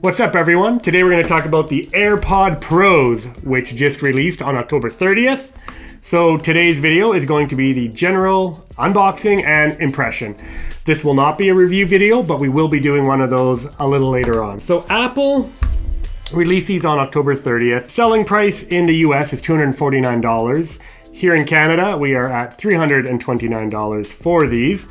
What's up everyone? Today we're going to talk about the AirPod Pros, which just released on October 30th. So today's video is going to be the general unboxing and impression. This will not be a review video, but we will be doing one of those a little later on. So Apple released these on October 30th. Selling price in the US is $249. Here in Canada, we are at $329 for these.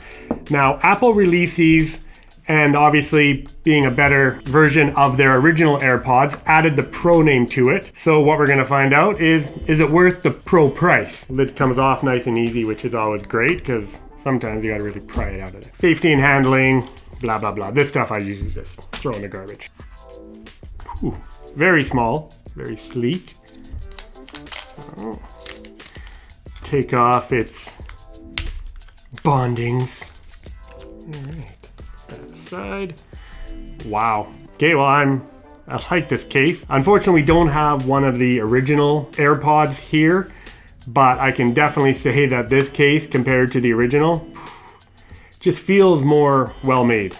Now, Apple released these, and obviously being a better version of their original AirPods, added the Pro name to it. So what we're gonna find out is it worth the Pro price? Lid comes off nice and easy, which is always great because sometimes you gotta really pry it out of it. Safety and handling, blah, blah, blah. This stuff I usually just throw in the garbage. Ooh, very small, very sleek. Oh. Take off its bondings. All right, put that aside. Wow. Okay, well I like this case. Unfortunately, we don't have one of the original AirPods here, but I can definitely say that this case compared to the original just feels more well made.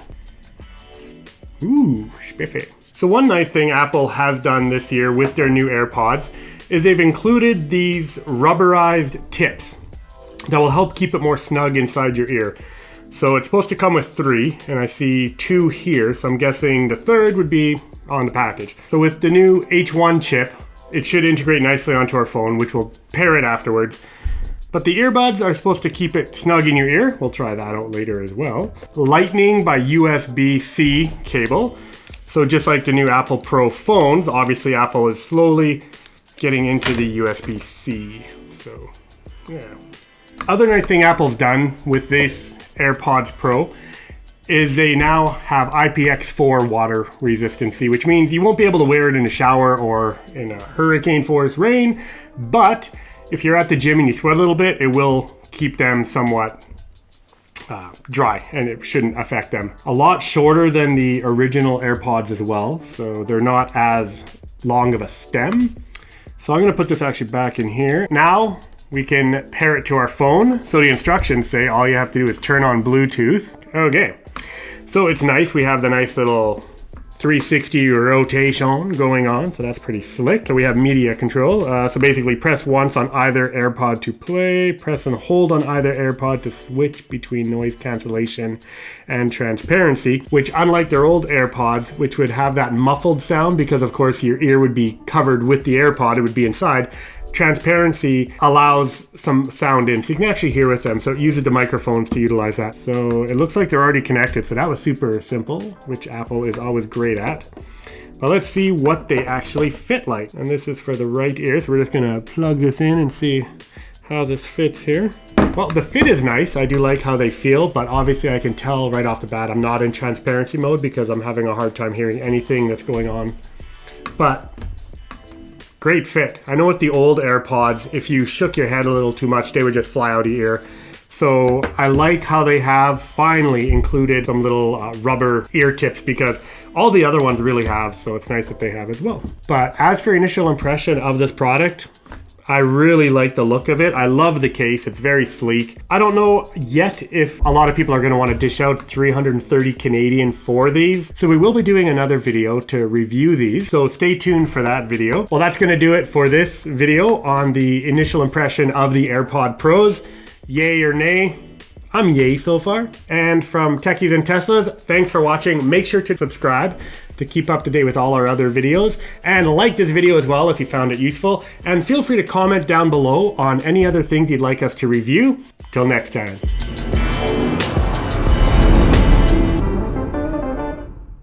Ooh, spiffy. So one nice thing Apple has done this year with their new AirPods is they've included these rubberized tips that will help keep it more snug inside your ear. So it's supposed to come with 3, and I see 2 here, so I'm guessing the 3rd would be on the package. So with the new H1 chip, it should integrate nicely onto our phone, which will pair it afterwards. But the earbuds are supposed to keep it snug in your ear. We'll try that out later as well. Lightning by USB-C cable. So just like the new Apple Pro phones, obviously Apple is slowly getting into the USB-C. So, yeah. Other nice thing Apple's done with this AirPods Pro is they now have IPX4 water resistancy, which means you won't be able to wear it in a shower or in a hurricane force rain, but if you're at the gym and you sweat a little bit, it will keep them somewhat dry, and it shouldn't affect them. A lot shorter than the original AirPods as well, so they're not as long of a stem. So I'm gonna put this actually back in here. Now we can pair it to our phone. So the instructions say all you have to do is turn on Bluetooth. Okay, so it's nice. We have the nice little 360 rotation going on, so that's pretty slick. So we have media control. So basically press once on either AirPod to play, press and hold on either AirPod to switch between noise cancellation and transparency, which unlike their old AirPods, which would have that muffled sound because of course your ear would be covered with the AirPod, it would be inside. Transparency allows some sound in, so you can actually hear with them. So it uses the microphones to utilize that. So it looks like they're already connected. So that was super simple, which Apple is always great at. But let's see what they actually fit like. And this is for the right ear. So we're just gonna plug this in and see how this fits here. Well, the fit is nice. I do like how they feel, but obviously I can tell right off the bat I'm not in transparency mode because I'm having a hard time hearing anything that's going on. But great fit. I know with the old AirPods, if you shook your head a little too much, they would just fly out of your ear. So I like how they have finally included some little rubber ear tips because all the other ones really have, so it's nice that they have as well. But as for initial impression of this product, I really like the look of it. I love the case. It's very sleek. I don't know yet if a lot of people are going to want to dish out 330 Canadian for these. So we will be doing another video to review these. So stay tuned for that video. Well, that's going to do it for this video on the initial impression of the AirPod Pros. Yay or nay? I'm yay so far. And from Techies and Teslas, thanks for watching. Make sure to subscribe to keep up to date with all our other videos, and like this video as well if you found it useful, and feel free to comment down below on any other things you'd like us to review. Till next time.